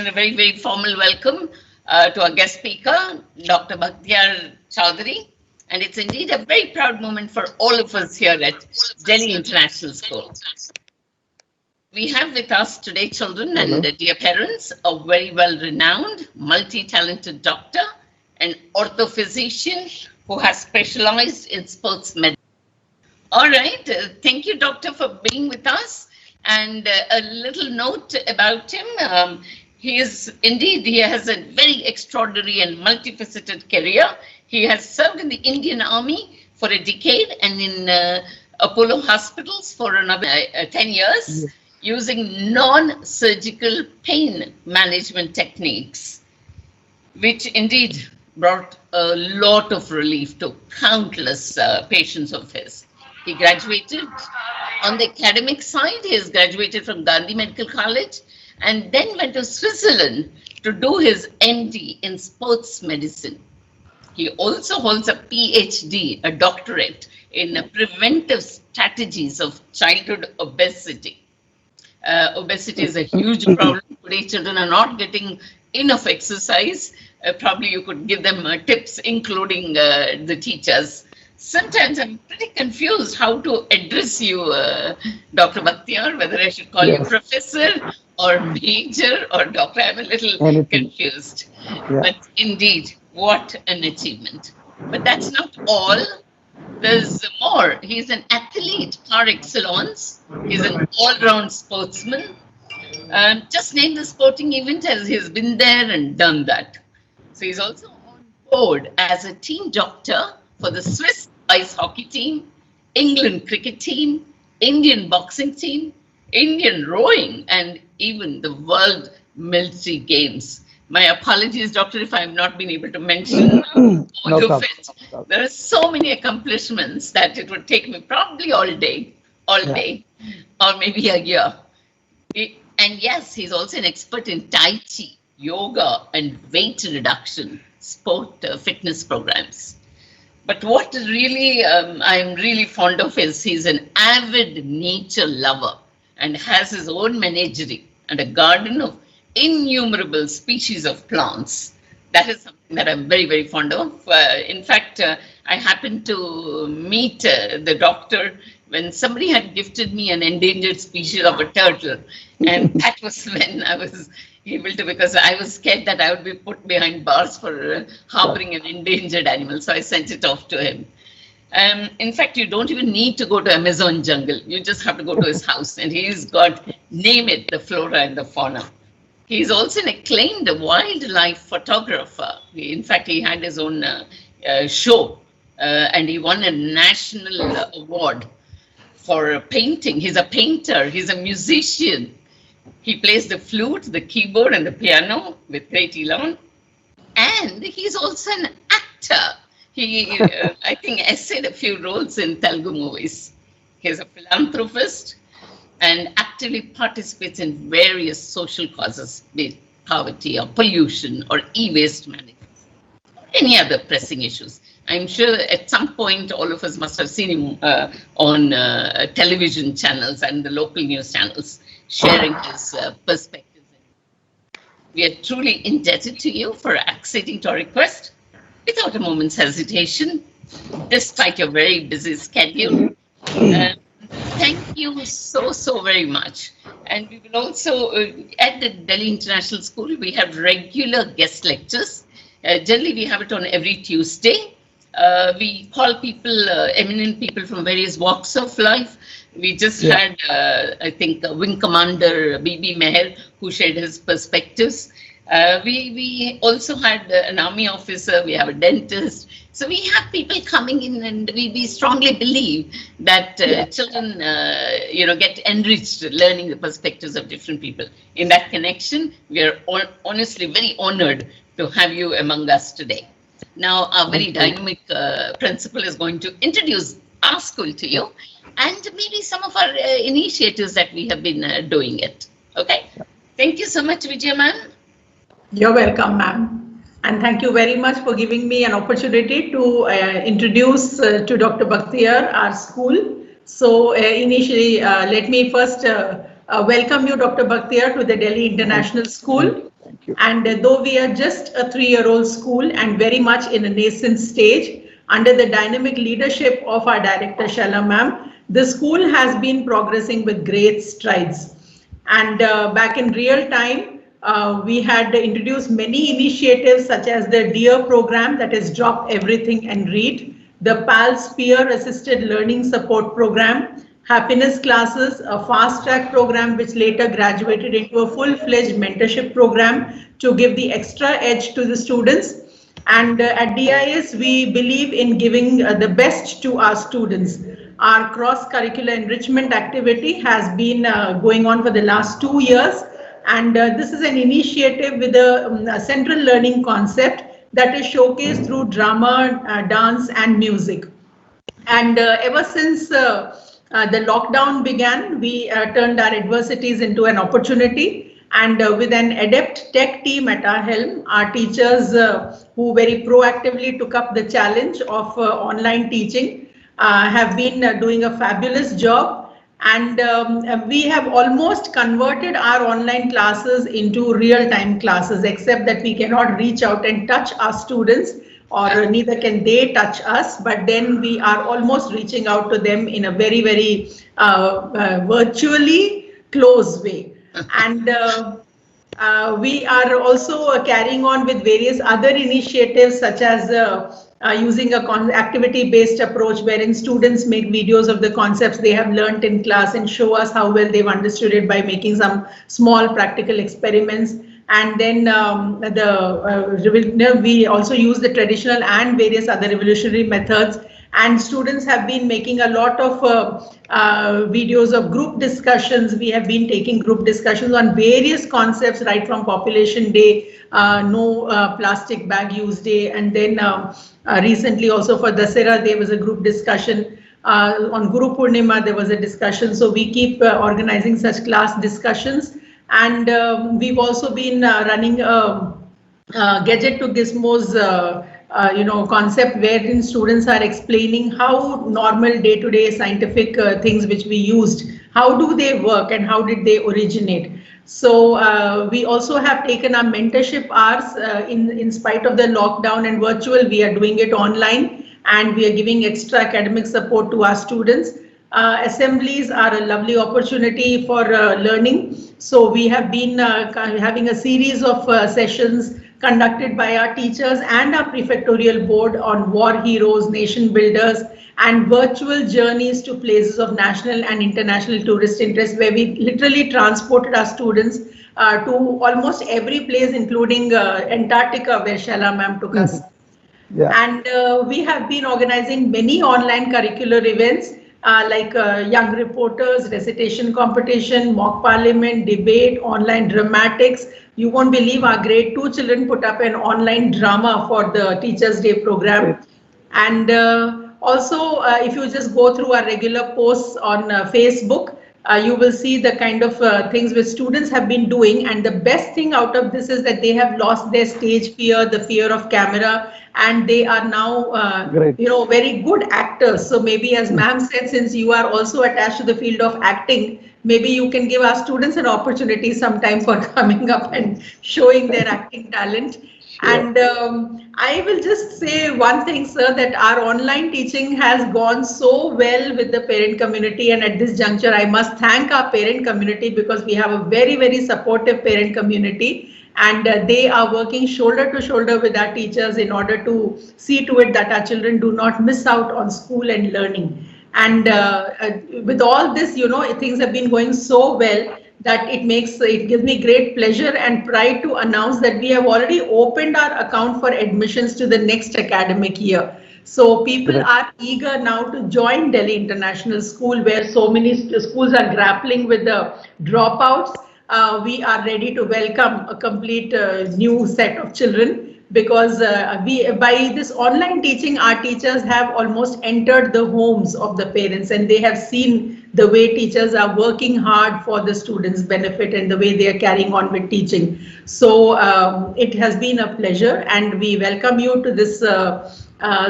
extend a very, very formal welcome to our guest speaker, Dr. Bakhtiar Choudhary. And it's indeed a very proud moment for all of us here at Delhi International School. We have with us today, children and dear parents, a very well-renowned, multi-talented doctor, an orthophysician who has specialized in sports medicine. All right, thank you, doctor, for being with us. And a little note about him. He has a very extraordinary and multifaceted career. He has served in the Indian Army for a decade and in Apollo hospitals for another 10 years, using non-surgical pain management techniques, which indeed brought a lot of relief to countless patients of his. He graduated on the academic side. He has graduated from Gandhi Medical College and then went to Switzerland to do his MD in sports medicine. He also holds a PhD, a doctorate in preventive strategies of childhood obesity. Obesity is a huge problem. Today, children are not getting enough exercise. Probably you could give them tips, including the teachers. Sometimes I'm pretty confused how to address you, Dr. Bakhtiar, whether I should call you professor or major or doctor. I'm a little confused. But indeed, what an achievement. But that's not all. There's more. He's an athlete par excellence. He's an all-round sportsman. Just name the sporting event as he's been there and done that. So he's also on board as a team doctor for the Swiss ice hockey team, England cricket team, Indian boxing team, Indian rowing, and even the World Military Games. My apologies, doctor, if I've not been able to mention all of it. There are so many accomplishments that it would take me probably all day, or maybe a year. And yes, he's also an expert in Tai Chi, yoga, and weight reduction, sport fitness programs. But what really I'm really fond of is he's an avid nature lover and has his own menagerie and a garden of innumerable species of plants. That is something that I'm very, very fond of. In fact, I happened to meet the doctor when somebody had gifted me an endangered species of a turtle. And that was when I was able to, because I was scared that I would be put behind bars for harboring an endangered animal. So I sent it off to him. In fact, you don't even need to go to Amazon jungle. You just have to go to his house and he's got, name it, the flora and the fauna. He's also an acclaimed wildlife photographer. In fact, he had his own show and he won a national award for painting. He's a painter, he's a musician. He plays the flute, the keyboard, and the piano with great elan. And he's also an actor. He, I think, essayed a few roles in Telugu movies. He's a philanthropist and actively participates in various social causes, be it poverty or pollution or e-waste management, or any other pressing issues. I'm sure at some point all of us must have seen him on television channels and the local news channels, sharing his perspectives. We are truly indebted to you for acceding to our request without a moment's hesitation, despite your very busy schedule. Thank you so very much. And we will also, at the Delhi International School, we have regular guest lectures. Generally, we have it on every Tuesday. We call people, eminent people from various walks of life. We just had, I think, Wing Commander B.B. Meher, who shared his perspectives. We also had an army officer, we have a dentist. So we have people coming in, and we strongly believe that children, get enriched learning the perspectives of different people. In that connection, we are honestly very honored to have you among us today. Now, our very dynamic principal is going to introduce our school to you and maybe some of our initiatives that we have been doing it. Okay? Thank you so much, Vijay ma'am. You're welcome, ma'am. And thank you very much for giving me an opportunity to introduce to Dr. Bakhtiar our school. So initially, let me first welcome you, Dr. Bakhtiar, to the Delhi International School. And though we are just a 3-year-old school and very much in a nascent stage, under the dynamic leadership of our director, Shala ma'am, the school has been progressing with great strides. And back in real time, we had introduced many initiatives such as the DEAR program, that is Drop Everything and Read, the PALS Peer Assisted Learning Support Program, happiness classes, a fast track program which later graduated into a full-fledged mentorship program to give the extra edge to the students. And at DIS, we believe in giving the best to our students. Our cross-curricular enrichment activity has been going on for the last 2 years. And this is an initiative with a central learning concept that is showcased through drama, dance, and music. And ever since the lockdown began, we turned our adversities into an opportunity. And with an adept tech team at our helm, our teachers who very proactively took up the challenge of online teaching have been doing a fabulous job. And we have almost converted our online classes into real-time classes, except that we cannot reach out and touch our students, or neither can they touch us, but then we are almost reaching out to them in a very, very virtually close way. And we are also carrying on with various other initiatives, such as using a activity-based approach wherein students make videos of the concepts they have learnt in class and show us how well they've understood it by making some small practical experiments. And then we also use the traditional and various other revolutionary methods. And students have been making a lot of videos of group discussions. We have been taking group discussions on various concepts, right from Population Day, no plastic bag use day, and then recently also for Dasera there was a group discussion. On Guru Purnima there was a discussion. So we keep organizing such class discussions. And we've also been running a Gadget to Gizmos concept wherein students are explaining how normal day-to-day scientific things which we used, how do they work and how did they originate. So we also have taken our mentorship hours in spite of the lockdown and virtual. We are doing it online and we are giving extra academic support to our students. Assemblies are a lovely opportunity for learning. So we have been having a series of sessions conducted by our teachers and our prefectorial board on war heroes, nation builders, and virtual journeys to places of national and international tourist interest, where we literally transported our students to almost every place, including Antarctica, where Shala ma'am took us. Yeah. And we have been organizing many online curricular events like young reporters, recitation competition, mock parliament, debate, online dramatics. You won't believe our grade 2 children put up an online drama for the Teachers' Day program. And also, if you just go through our regular posts on Facebook, you will see the kind of things which students have been doing. And the best thing out of this is that they have lost their stage fear, the fear of camera, and they are now, very good actors. So maybe, as ma'am said, since you are also attached to the field of acting, maybe you can give our students an opportunity sometime for coming up and showing their acting talent. Sure. And I will just say one thing, sir, that our online teaching has gone so well with the parent community. And at this juncture, I must thank our parent community, because we have a very, very supportive parent community. And they are working shoulder to shoulder with our teachers in order to see to it that our children do not miss out on school and learning. And with all this, things have been going so well that it gives me great pleasure and pride to announce that we have already opened our account for admissions to the next academic year. So people are eager now to join Delhi International School, where so many schools are grappling with the dropouts. We are ready to welcome a complete new set of children, because by this online teaching, our teachers have almost entered the homes of the parents, and they have seen the way teachers are working hard for the students' benefit and the way they are carrying on with teaching. So it has been a pleasure, and we welcome you to this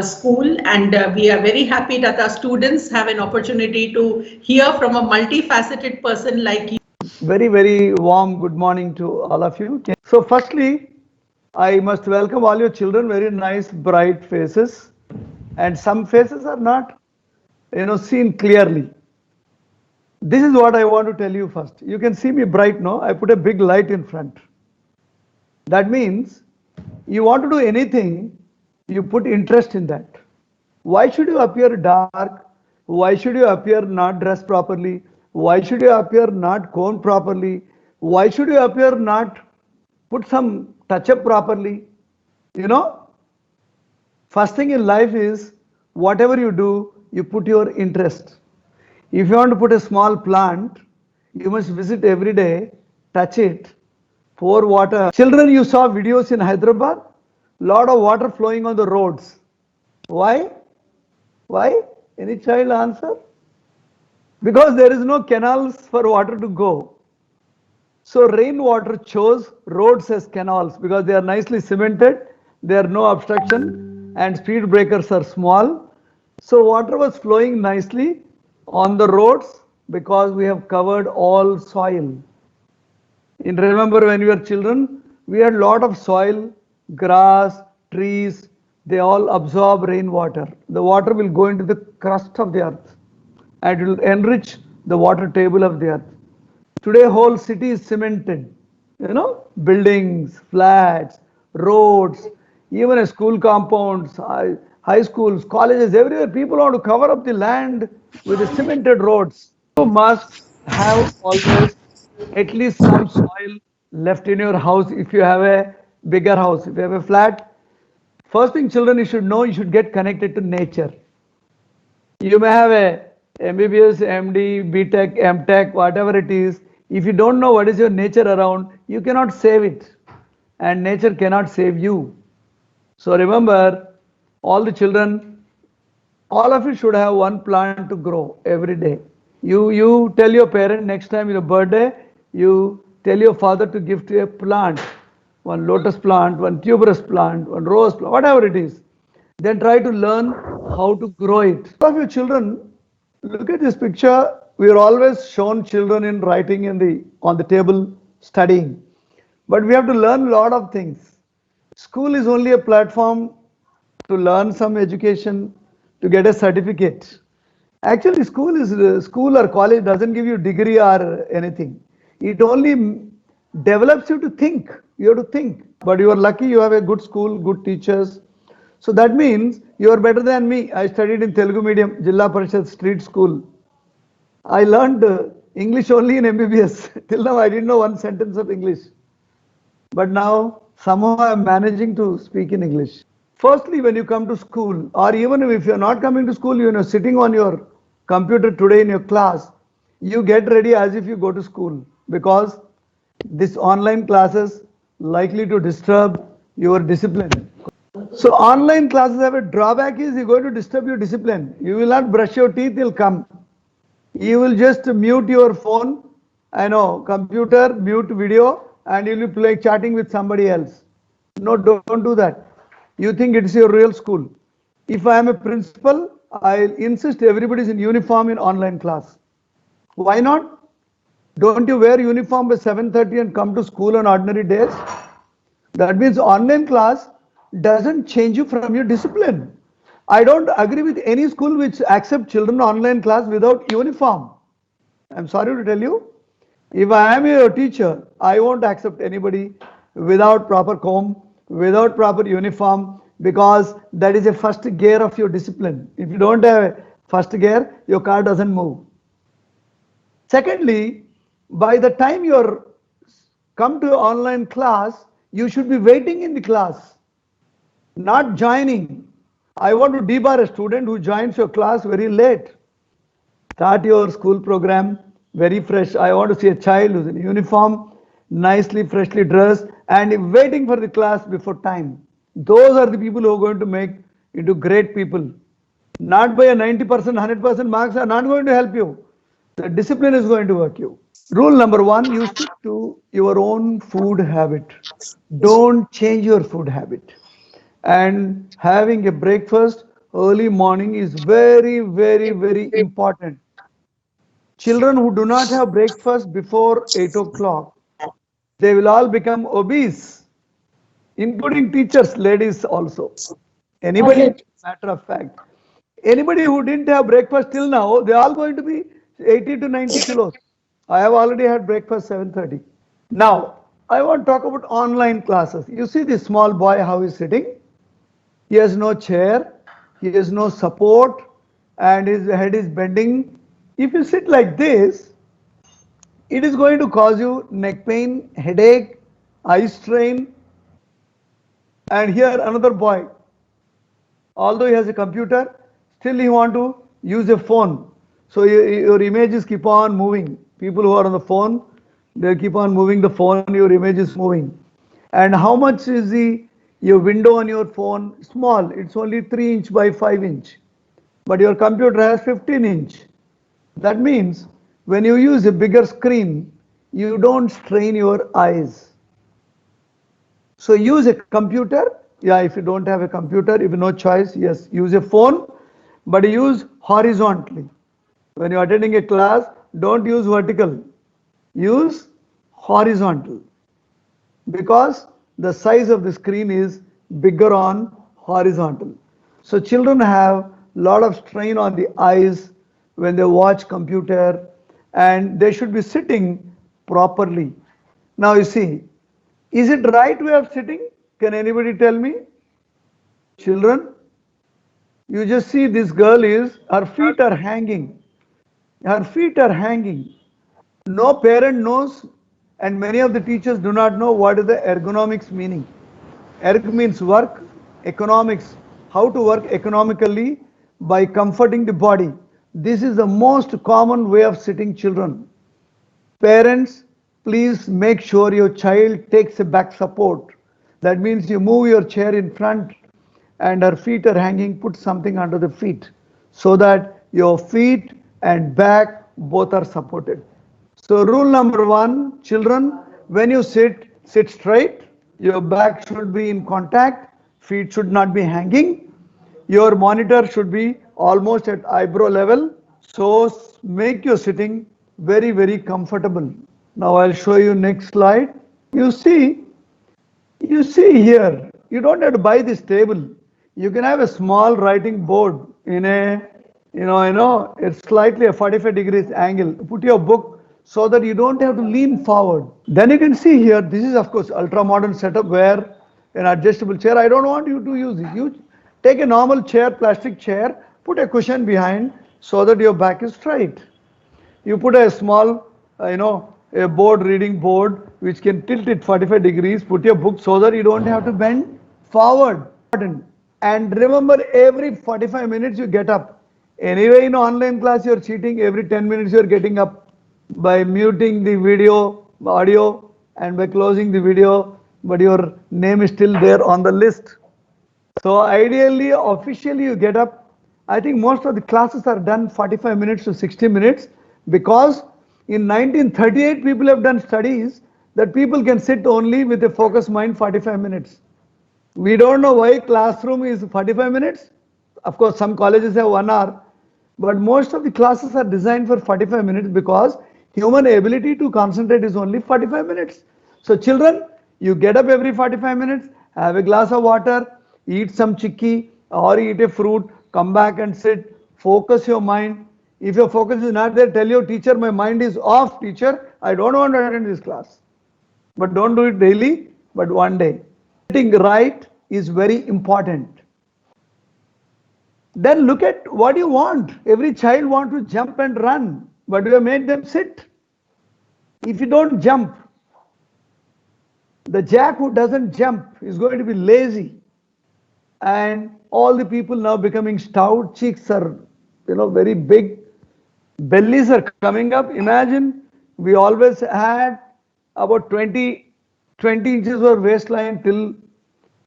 school, and we are very happy that our students have an opportunity to hear from a multifaceted person like you. Very, very warm good morning to all of you. So, firstly, I must welcome all your children, very nice, bright faces. And some faces are not, seen clearly. This is what I want to tell you first. You can see me bright, no? I put a big light in front. That means you want to do anything, you put interest in that. Why should you appear dark? Why should you appear not dressed properly? Why should you appear not combed properly? Why should you appear not put some touch up properly? You know, first thing in life is whatever you do, you put your interest. If you want to put a small plant, you must visit every day, touch it, pour water. Children, you saw videos in Hyderabad, lot of water flowing on the roads. Why? Why? Any child answer? Because there is no canals for water to go. So rainwater chose roads as canals because they are nicely cemented, there are no obstruction and speed breakers are small. So water was flowing nicely on the roads because we have covered all soil. And remember when we were children, we had lot of soil, grass, trees, they all absorb rainwater. The water will go into the crust of the earth and it will enrich the water table of the earth. Today whole city is cemented, buildings, flats, roads, even a school compounds, high schools, colleges, everywhere people want to cover up the land with the cemented roads. You must have always at least some soil left in your house if you have a bigger house. If you have a flat, first thing children you should know, you should get connected to nature. You may have a MBBS, MD, BTech, MTech, whatever it is. If you don't know what is your nature around, you cannot save it. And nature cannot save you. So remember, all the children, all of you should have one plant to grow every day. You tell your parent next time your birthday, you tell your father to gift you a plant, one lotus plant, one tuberous plant, one rose plant, whatever it is. Then try to learn how to grow it. All of you children, look at this picture. We are always shown children in writing on the table studying. But we have to learn a lot of things. School is only a platform to learn some education, to get a certificate. Actually, school or college doesn't give you degree or anything. It only develops you to think. You have to think. But you are lucky you have a good school, good teachers. So that means you are better than me. I studied in Telugu medium, Jilla Parishad Street School. I learned English only in MBBS. Till now I didn't know one sentence of English. But now somehow I am managing to speak in English. Firstly, when you come to school, or even if you are not coming to school, you know, sitting on your computer today in your class, you get ready as if you go to school because this online classes likely to disturb your discipline. So online classes have a drawback is you're going to disturb your discipline. You will not brush your teeth till come. You will just mute your phone, computer, mute video, and you'll be chatting with somebody else. No, don't do that. You think it's your real school. If I am a principal, I'll insist everybody is in uniform in online class. Why not? Don't you wear uniform by 7:30 and come to school on ordinary days? That means online class doesn't change you from your discipline. I don't agree with any school which accepts children online class without uniform. I'm sorry to tell you, if I am your teacher, I won't accept anybody without proper comb, without proper uniform, because that is a first gear of your discipline. If you don't have a first gear, your car doesn't move. Secondly, by the time you're come to online class, you should be waiting in the class, not joining. I want to debar a student who joins your class very late. Start your school program very fresh. I want to see a child who's in uniform, nicely, freshly dressed, and waiting for the class before time. Those are the people who are going to make into great people. Not by a 90%, 100% marks are not going to help you. The discipline is going to work you. Rule number one, you stick to your own food habit. Don't change your food habit. And having a breakfast early morning is very, very, very important. children who do not have breakfast before 8 o'clock, they will all become obese, including teachers, ladies also. Anybody, matter of fact, anybody who didn't have breakfast till now, they are all going to be 80 to 90 kilos. I have already had breakfast 7:30. Now, I want to talk about online classes. You see this small boy, how he's sitting? He has no chair, he has no support, and his head is bending. If you sit like this, it is going to cause you neck pain, headache, eye strain. And here another boy, although he has a computer, still he want to use a phone. So your images keep on moving. People who are on the phone, they keep on moving the phone, your image is moving. And how much is your window on your phone? Small, it's only 3 inch by 5 inch. But your computer has 15 inch. That means when you use a bigger screen, you don't strain your eyes. So use a computer. Yeah, if you don't have a computer, if you no choice, yes, use a phone, but use horizontally. When you're attending a class, don't use vertical. Use horizontal, because the size of the screen is bigger on horizontal. So children have lot of strain on the eyes when they watch computer, and they should be sitting properly. Now you see, is it right way of sitting? Can anybody tell me? Children, you just see this girl is, her feet are hanging. Her feet are hanging. No parent knows, and many of the teachers do not know what is the ergonomics meaning. Erg means work, economics, how to work economically by comforting the body. This is the most common way of sitting, children. Parents, please make sure your child takes a back support. That means you move your chair in front and her feet are hanging, put something under the feet so that your feet and back both are supported. So rule number 1, children, when you sit, sit straight. Your back should be in contact, feet should not be hanging. Your monitor should be almost at eyebrow level. So make your sitting very, very comfortable. Now I'll show you next slide. You see here, you don't have to buy this table. You can have a small writing board in a, it's slightly a 45 degrees angle. Put your book so that you don't have to lean forward. Then you can see here, this is of course ultra modern setup where an adjustable chair. I don't want you to use it. You take a normal chair, plastic chair, put a cushion behind so that your back is straight. You put a small, a board, reading board, which can tilt it 45 degrees, put your book so that you don't have to bend forward. And remember, every 45 minutes you get up. Anyway, in online class, you're cheating. Every 10 minutes you're getting up by muting the video, audio, and by closing the video, but your name is still there on the list. So ideally, officially you get up. I think most of the classes are done 45 minutes to 60 minutes because in 1938 people have done studies that people can sit only with a focused mind 45 minutes. We don't know why classroom is 45 minutes. Of course, some colleges have 1 hour, but most of the classes are designed for 45 minutes because human ability to concentrate is only 45 minutes. So children, you get up every 45 minutes, have a glass of water, eat some chicky or eat a fruit, come back and sit, focus your mind. If your focus is not there, tell your teacher, my mind is off, teacher, I don't want to attend this class. But don't do it daily, but one day. Sitting right is very important. Then look at what you want. Every child wants to jump and run, but we have made them sit. If you don't jump, the jack who doesn't jump is going to be lazy. And all the people now becoming stout, cheeks are, very big, bellies are coming up. Imagine we always had about 20 inches was waistline till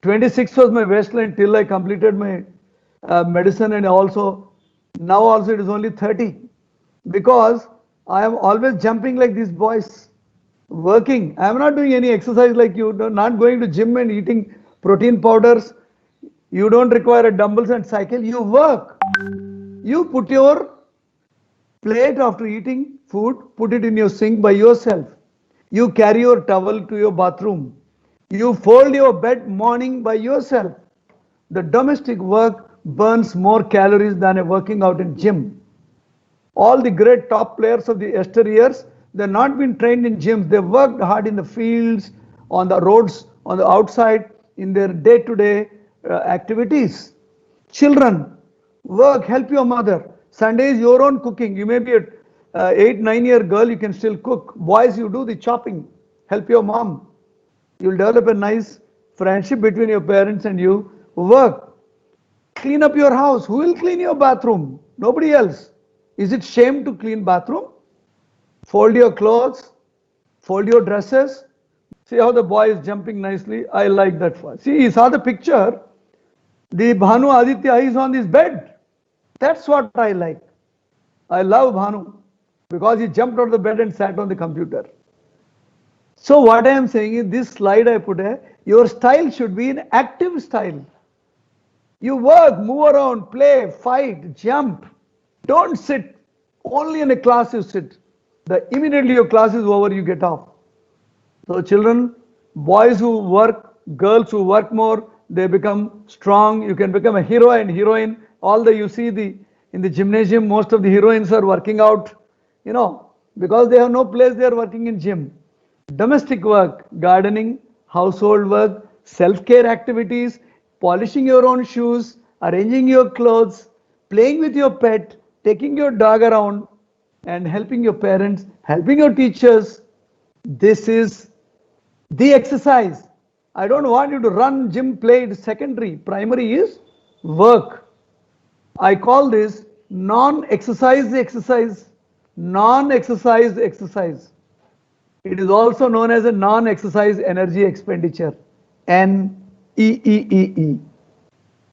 26 was my waistline till I completed my medicine, and also now also it is only 30 because I am always jumping like these boys, working. I am not doing any exercise like you, not going to gym and eating protein powders. You don't require a dumbbells and cycle. You work. You put your Plate after eating food, put it in your sink by yourself. You carry your towel to your bathroom. You fold your bed morning by yourself. The domestic work burns more calories than a working out in gym. All the great top players of the yesteryears, they've not been trained in gyms. They worked hard in the fields, on the roads, on the outside, in their day-to-day activities. Children, work, help your mother. Sunday is your own cooking. You may be a 8, 9-year girl, you can still cook. Boys, you do the chopping. Help your mom. You'll develop a nice friendship between your parents and you. Work. Clean up your house. Who will clean your bathroom? Nobody else. Is it shame to clean bathroom? Fold your clothes. Fold your dresses. See how the boy is jumping nicely. I like that one. See, he saw the picture. The Bhanu Aditya is on his bed. That's what I like. I love Bhanu because he jumped out of the bed and sat on the computer. So what I am saying is this slide I put here, your style should be an active style. You work, move around, play, fight, jump. Don't sit. Only in a class you sit. Immediately your class is over, you get off. So children, boys who work, girls who work more, they become strong. You can become a hero and heroine. All the you see in the gymnasium, most of the heroines are working out, because they have no place, they are working in gym. Domestic work, gardening, household work, self-care activities, polishing your own shoes, arranging your clothes, playing with your pet, taking your dog around, and helping your parents, helping your teachers. This is the exercise. I don't want you to run, gym, play. It's secondary. Primary is work. I call this non-exercise exercise. Non-exercise exercise. It is also known as a non-exercise energy expenditure. NEEEE.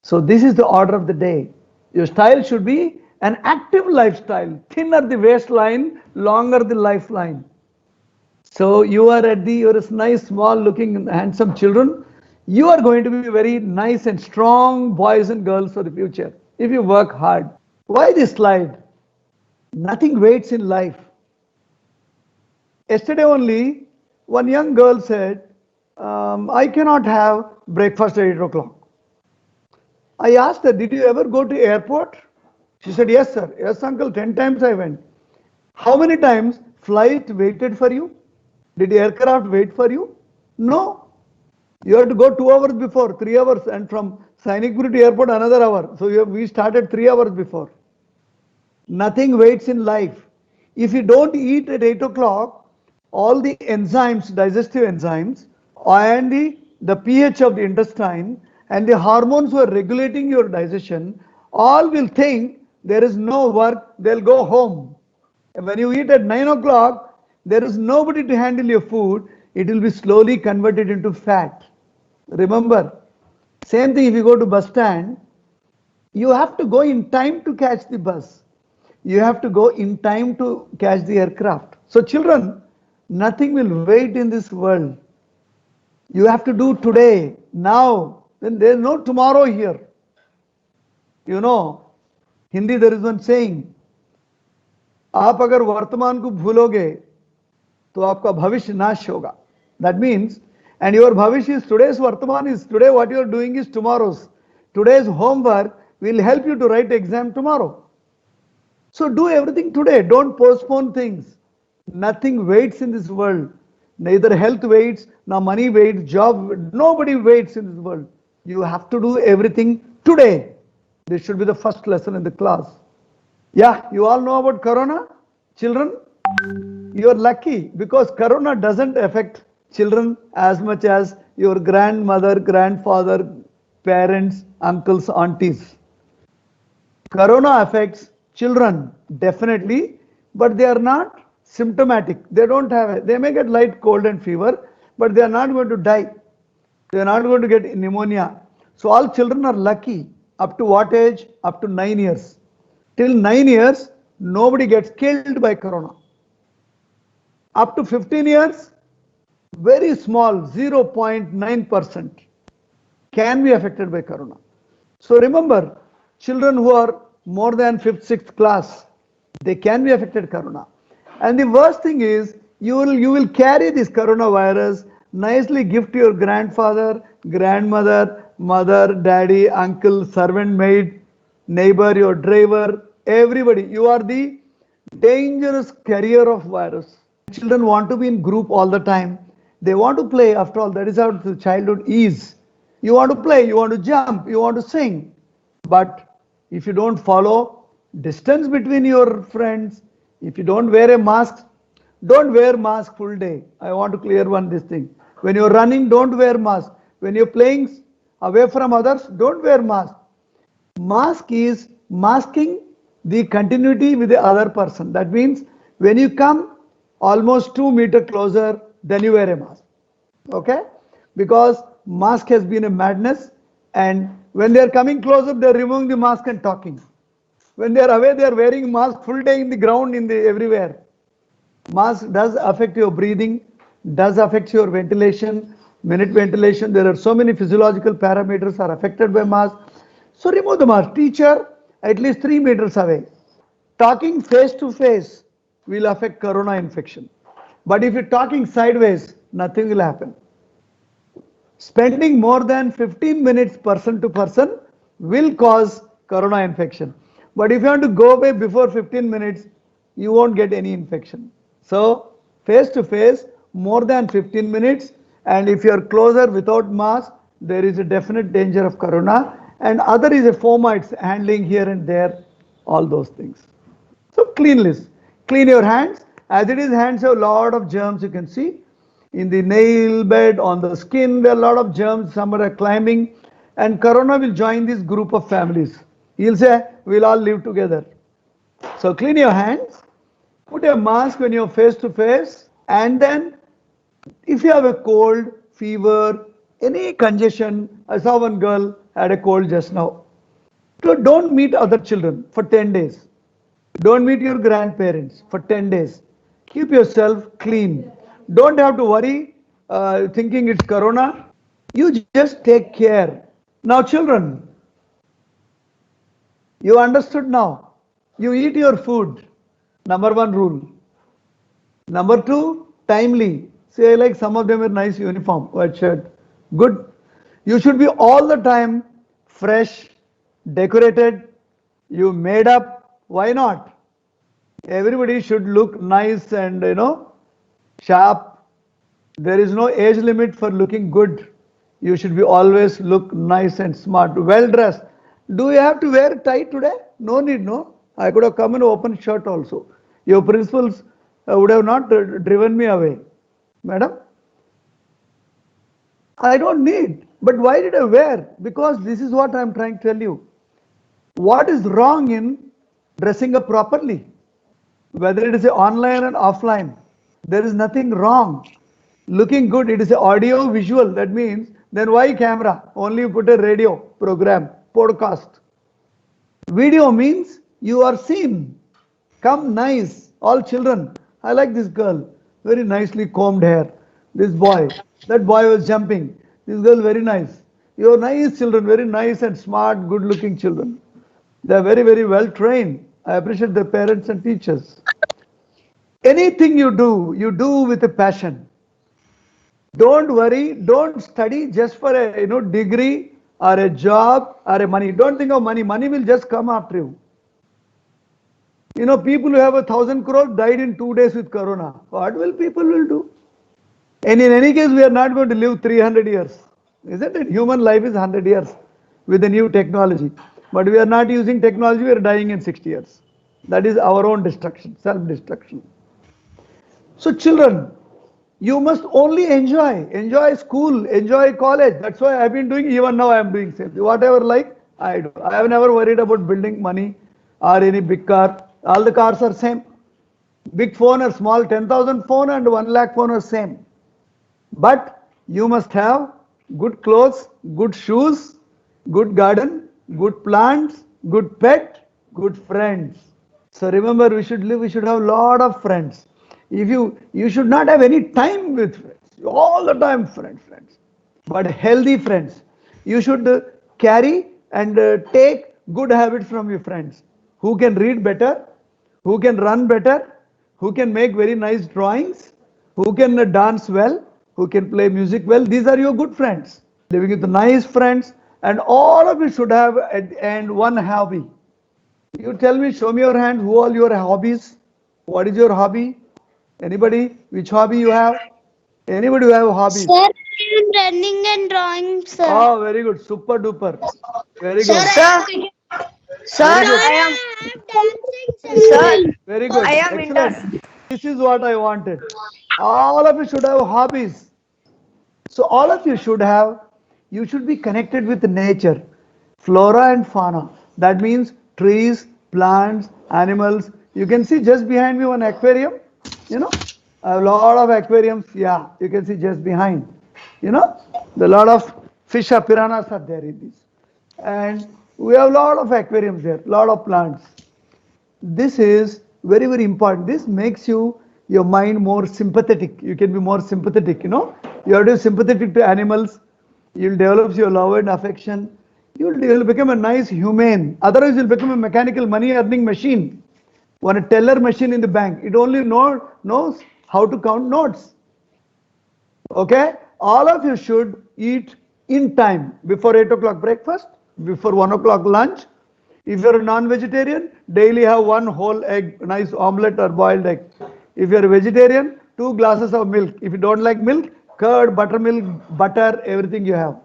So this is the order of the day. Your style should be an active lifestyle. Thinner the waistline, longer the lifeline. So you're a nice, small looking, handsome children. You are going to be very nice and strong boys and girls for the future if you work hard. Why this slide? Nothing waits in life. Yesterday only, one young girl said, I cannot have breakfast at 8 o'clock. I asked her, did you ever go to airport? She said, yes, sir. Yes, uncle, 10 times I went. How many times flight waited for you? Did aircraft wait for you? No. You have to go 2 hours before, 3 hours, and from Sainikpuri to airport another hour. So we started 3 hours before. Nothing waits in life. If you don't eat at 8 o'clock, all the enzymes, digestive enzymes, and the pH of the intestine and the hormones who are regulating your digestion, all will think there is no work, they'll go home. And when you eat at 9 o'clock, there is nobody to handle your food, it will be slowly converted into fat. Remember, same thing if you go to bus stand, you have to go in time to catch the bus. You have to go in time to catch the aircraft. So children, nothing will wait in this world. You have to do today, now. Then there is no tomorrow here. Hindi there is one saying, आप अगर वर्तमान को भूलोगे तो आपका भविष्य नाश होगा. That means, and your bhavish is today's vartaman is today, what you are doing is tomorrow's. Today's homework will help you to write exam tomorrow. So do everything today. Don't postpone things. Nothing waits in this world. Neither health waits, nor money waits, job, nobody waits in this world. You have to do everything today. This should be the first lesson in the class. Yeah, you all know about Corona? Children, you are lucky because Corona doesn't affect children as much as your grandmother, grandfather, parents, uncles, aunties. Corona affects children definitely, but they are not symptomatic. They don't have it. They may get light cold and fever, but they are not going to die. They are not going to get pneumonia. So all children are lucky. Up to what age? Up to 9 years. Till 9 years, nobody gets killed by Corona. Up to 15 years, very small, 0.9% can be affected by Corona. So remember, children who are more than 5th, 6th class, They can be affected corona. And the worst thing is you will carry this coronavirus, nicely give to your grandfather, grandmother, mother, daddy, uncle, servant maid, neighbor, your driver, everybody. You are the dangerous carrier of virus. Children want to be in group all the time. They want to play. After all, that is how the childhood is. You want to play, you want to jump, you want to sing. But if you don't follow distance between your friends, if you don't wear a mask, don't wear mask full day. I want to clear this thing. When you're running, don't wear mask. When you're playing away from others, don't wear mask. Mask is masking the continuity with the other person. That means when you come almost 2 meters closer, then you wear a mask. Okay? Because mask has been a madness, and when they are coming closer, they are removing the mask and talking. When they are away, they are wearing mask full day in the ground, everywhere. Mask does affect your breathing, does affect your ventilation, minute ventilation. There are so many physiological parameters are affected by mask. So remove the mask. Teacher at least 3 meters away. Talking face to face will affect corona infection. But if you're talking sideways, nothing will happen. Spending more than 15 minutes person to person will cause corona infection. But if you want to go away before 15 minutes, you won't get any infection. So face to face, more than 15 minutes, and if you are closer without mask, there is a definite danger of corona. And other is a fomites handling here and there, all those things. So cleanliness, clean your hands. As it is, hands have a lot of germs, you can see. In the nail bed, on the skin, there are a lot of germs, some are climbing. And corona will join this group of families. He'll say, we'll all live together. So clean your hands, put a mask when you're face to face, and then if you have a cold, fever, any congestion, I saw one girl had a cold just now. So don't meet other children for 10 days. Don't meet your grandparents for 10 days. Keep yourself clean. Don't have to worry thinking it's corona. You just take care. Now children, you understood now. You eat your food. Number one rule. Number two, timely. Say like some of them are nice uniform, white shirt. Good. You should be all the time fresh, decorated, you made up. Why not? Everybody should look nice and sharp. There is no age limit for looking good. You should be always look nice and smart, well dressed. Do you have to wear tie today? No need, no. I could have come in open shirt also. Your principals would have not driven me away. Madam, I don't need. But why did I wear? Because this is what I'm trying to tell you. What is wrong in dressing up properly? Whether it is online and offline, there is nothing wrong. Looking good, it is audio visual. That means, then why camera? Only you put a radio program, podcast. Video means you are seen. Come nice, all children. I like this girl, very nicely combed hair. This boy, that boy was jumping. This girl very nice. You are nice children, very nice and smart, good looking children. They are very, very well trained. I appreciate their parents and teachers. Anything you do with a passion. Don't worry, don't study just for a degree or a job or a money. Don't think of money. Money will just come after you. People who have 1,000 crores died in 2 days with corona. What will people do? And in any case, we are not going to live 300 years. Isn't it? Human life is 100 years with the new technology. But we are not using technology, we are dying in 60 years. That is our own destruction, self-destruction. So children, you must only enjoy school, enjoy college. That's why I've been doing, even now I'm doing same. Whatever I do. I have never worried about building money or any big car. All the cars are same. Big phone or small, 10,000 phone and 1 lakh phone are same. But you must have good clothes, good shoes, good garden, good plants, good pet, good friends. So remember, we should have a lot of friends. If you should not have any time with friends. All the time friends. But healthy friends. You should carry and take good habits from your friends. Who can read better, who can run better, who can make very nice drawings, who can dance well, who can play music well. These are your good friends. Living with nice friends, and all of you should have at the end one hobby. You tell me, show me your hand, who all your hobbies? What is your hobby? Anybody? Which hobby you have? Anybody who have hobbies? Sir, I am running and drawing, sir. Oh, very good. Super duper. Very Sir, good. Sir, Very good. I am dancing, sir. Very good. Excellent. This is what I wanted. All of you should have hobbies. So all of you should have, you should be connected with nature, flora and fauna. That means trees, plants, animals. You can see just behind me one aquarium, you know, a lot of aquariums. Yeah, you can see just behind, you know, the lot of fish, piranhas are there in this. And we have a lot of aquariums there, lot of plants. This is very, very important. This makes your mind more sympathetic. You can be more sympathetic, you know. You are to be sympathetic to animals. You'll develop your love and affection. You'll become a nice humane. Otherwise, you'll become a mechanical money earning machine. One a teller machine in the bank. It only knows how to count notes. Okay? All of you should eat in time. Before 8 o'clock breakfast, before 1 o'clock lunch. If you're a non-vegetarian, daily have one whole egg, nice omelette or boiled egg. If you're a vegetarian, 2 glasses of milk. If you don't like milk, curd, buttermilk, butter, everything you have.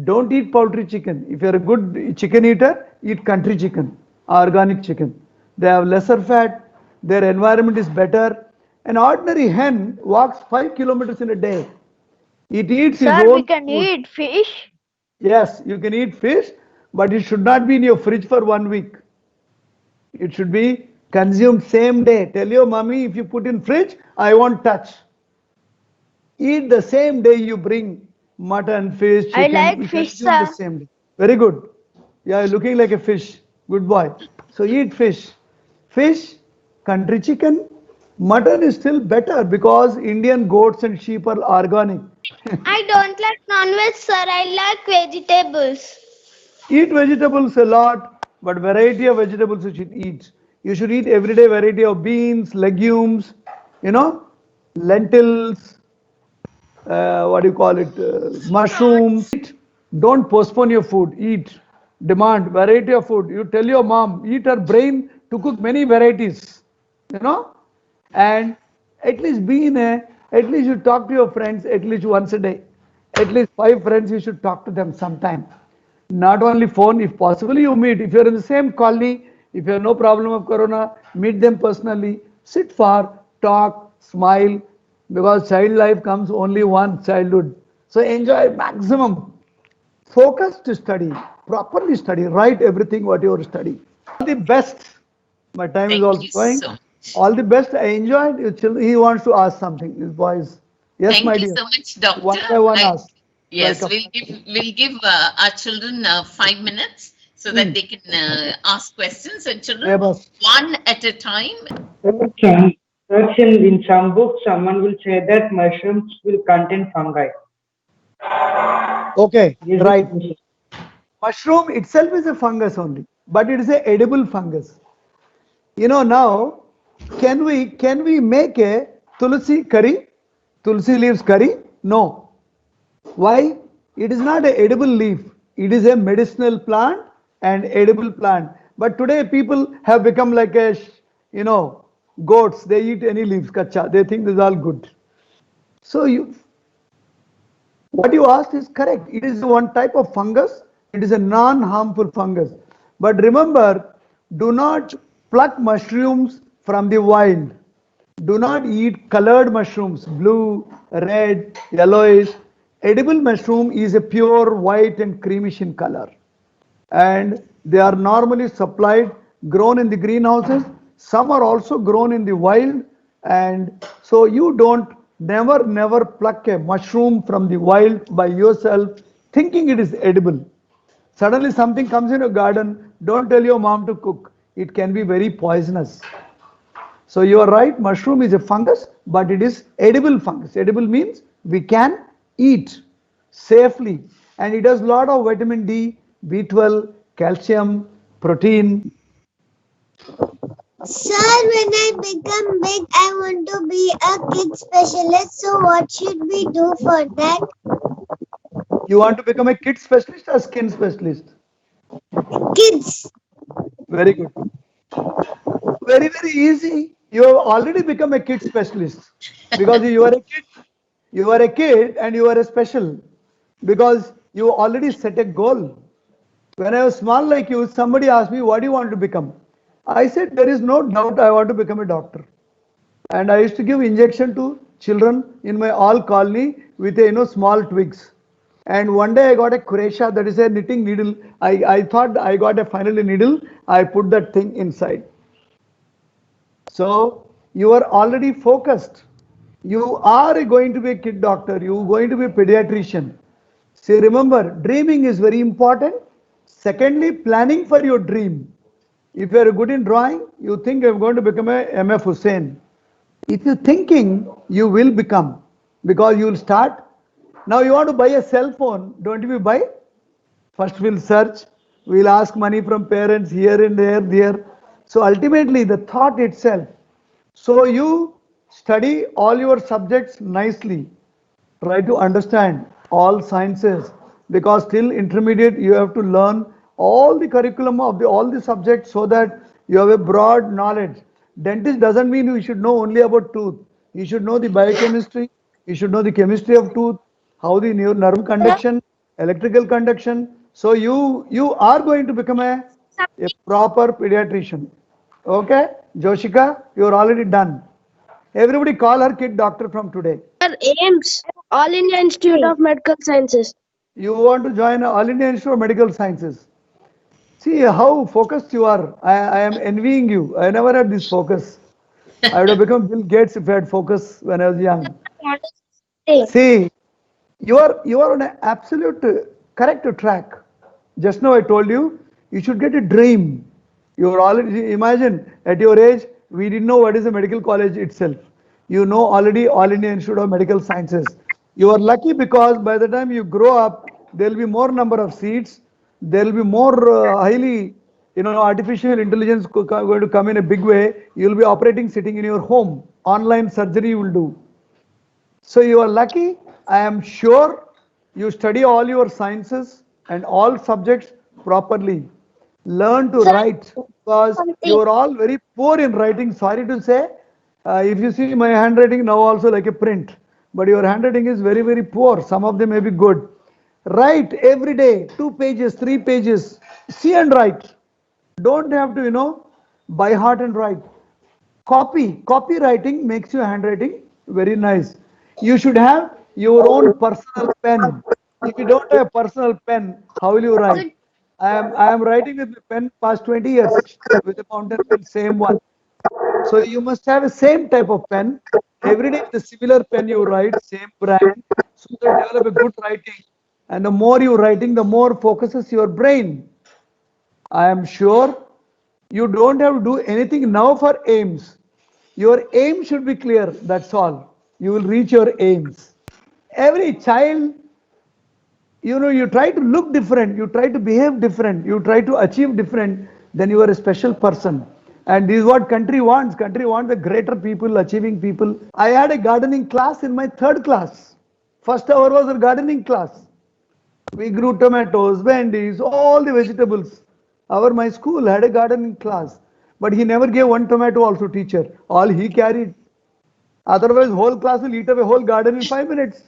Don't eat poultry chicken. If you're a good chicken eater, eat country chicken, organic chicken. They have lesser fat, their environment is better. An ordinary hen walks 5 kilometers in a day. It eats its Sir, own we can food. eat fish. Yes, you can eat fish, but it should not be in your fridge for 1 week. It should be consumed same day. Tell your mommy, if you put in fridge, I won't touch. Eat the same day you bring mutton, fish, chicken. I like you fish, consume the sir. same day. Very good. Yeah, you're looking like a fish. Good boy. So eat fish. Fish, country chicken, mutton is still better because Indian goats and sheep are organic. I don't like non-veg, sir. I like vegetables. Eat vegetables a lot, but variety of vegetables you should eat. You should eat everyday variety of beans, legumes, you know, lentils, what do you call it, mushrooms. Don't postpone your food. Eat. Demand variety of food. You tell your mom, eat her brain to cook many varieties, you know, and at least at least you talk to your friends at least once a day. At least 5 friends you should talk to them sometime. Not only phone, if possible you meet. If you're in the same colony, if you have no problem of corona, meet them personally. Sit for, talk, smile, because child life comes only once, childhood. So enjoy maximum. Focus to study, properly study, write everything what you are studying. All the best. My time is Thank also you going. so much. All the best. I enjoyed your children. He wants to ask something. His boys. Yes, Thank my you dear. so much, Doctor. One by one ask. Yes, Welcome. we'll give our children 5 minutes so that they can ask questions. And children, Yes. one at a time. In some books, someone will say that mushrooms will contain fungi. Okay, Is right. it- Mushroom itself is a fungus only, but it is a edible fungus. You know, now can we make a tulsi curry, tulsi leaves curry? No. Why? It is not an edible leaf. It is a medicinal plant and edible plant. But today people have become like a, you know, goats. They eat any leaves, kacha. They think this is all good. So what you asked is correct. It is one type of fungus. It is a non-harmful fungus. But remember, do not pluck mushrooms from the wild. Do not eat colored mushrooms, blue, red, yellowish. Edible mushroom is a pure white and creamish in color. And they are normally supplied, grown in the greenhouses. Some are also grown in the wild. And so you don't never pluck a mushroom from the wild by yourself thinking it is edible. Suddenly something comes in your garden, don't tell your mom to cook. It can be very poisonous. So you are right, mushroom is a fungus, but it is edible fungus. Edible means we can eat safely. And it has a lot of vitamin D, B12, calcium, protein. Sir, when I become big, I want to be a kid specialist. So what should we do for that? You want to become a kid specialist or skin specialist? Kids. Very good. Very, very easy. You have already become a kid specialist because you are a kid. You are a kid and you are a special because you already set a goal. When I was small like you, somebody asked me, what do you want to become? I said, there is no doubt I want to become a doctor. And I used to give injection to children in my all colony with small twigs. And one day I got a Croatia, that is a knitting needle. I thought I got a finally needle. I put that thing inside. So you are already focused. You are going to be a kid doctor. You are going to be a pediatrician. See, remember, dreaming is very important. Secondly, planning for your dream. If you are good in drawing, you think I'm going to become a MF Hussain. If you're thinking, you will become because you will start. Now you want to buy a cell phone, don't you buy? First we'll search, we'll ask money from parents here and there. So ultimately the thought itself. So you study all your subjects nicely. Try to understand all sciences because till intermediate you have to learn all the curriculum of all the subjects so that you have a broad knowledge. Dentist doesn't mean you should know only about tooth. You should know the biochemistry, you should know the chemistry of tooth, how the nerve conduction, electrical conduction. So you are going to become a proper pediatrician. Okay, Joshika, you are already done. Everybody call her kid doctor from today. Sir, AIMS, All India Institute of Medical Sciences. You want to join All India Institute of Medical Sciences. See how focused you are. I am envying you. I never had this focus. I would have become Bill Gates if I had focus when I was young. See, you are on an absolute correct track. Just now I told you, you should get a dream. You are already, imagine at your age, we didn't know what is a medical college itself. You know already All India Institute of Medical Sciences. You are lucky because by the time you grow up, there will be more number of seats. There will be more highly, artificial intelligence going to come in a big way. You will be operating sitting in your home. Online surgery you will do. So you are lucky. I am sure you study all your sciences and all subjects properly. Learn to write because you are all very poor in writing. Sorry to say, if you see my handwriting now also like a print, but your handwriting is very, very poor. Some of them may be good. Write every day, 2 pages, 3 pages. See and write. Don't have to, by heart and write. Copywriting makes your handwriting very nice. You should have your own personal pen. If you don't have a personal pen, how will you write? I am writing with my pen past 20 years with a fountain pen, same one. So you must have the same type of pen. Every day with a similar pen you write, same brand, so that develop a good writing. And the more you writing, the more focuses your brain. I am sure you don't have to do anything now for aims. Your aim should be clear, that's all. You will reach your aims. Every child, you try to look different, you try to behave different, you try to achieve different, then you are a special person. And this is what country wants. Country wants the greater people, achieving people. I had a gardening class in my third class. First hour was a gardening class. We grew tomatoes, vendies, all the vegetables. My school had a gardening class. But he never gave one tomato also, teacher. All he carried. Otherwise, whole class will eat up a whole garden in 5 minutes.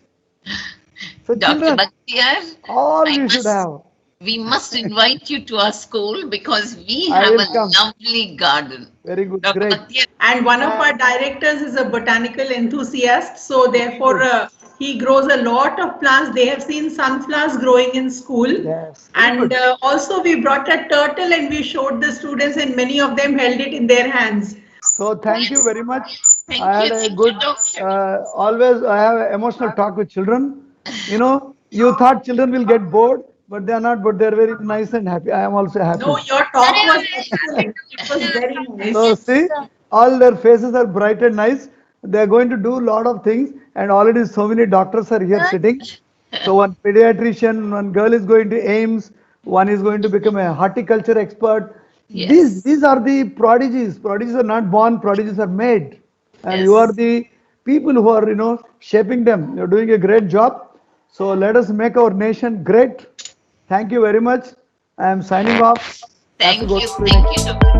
So Dr. children, Bakhtiar, all we should have. we must invite you to our school because we I have will a come. lovely garden. Very good, Dr. great. Bakhtiar, And one of our directors is a botanical enthusiast. So therefore, he grows a lot of plants. They have seen sunflowers growing in school. Yes, very And good. also we brought a turtle and we showed the students and many of them held it in their hands. So thank you very much. thank I had you, a thank good, you, Doctor. always I have an emotional talk with children. You thought children will get bored, but they are not, but they are very nice and happy. I am also No, happy. your talk was excellent. It was very So nice. see, all their faces are bright and nice. They are going to do a lot of things, and already so many doctors are here sitting. So one pediatrician, one girl is going to AIMS, one is going to become a horticulture expert. Yes. These are the prodigies. Prodigies are not born, prodigies are made. And you are Yes. the people who are, shaping them. You're doing a great job. So let us make our nation great. Thank you very much. I am signing off. Have to Thank go you. to Thank you, Dr.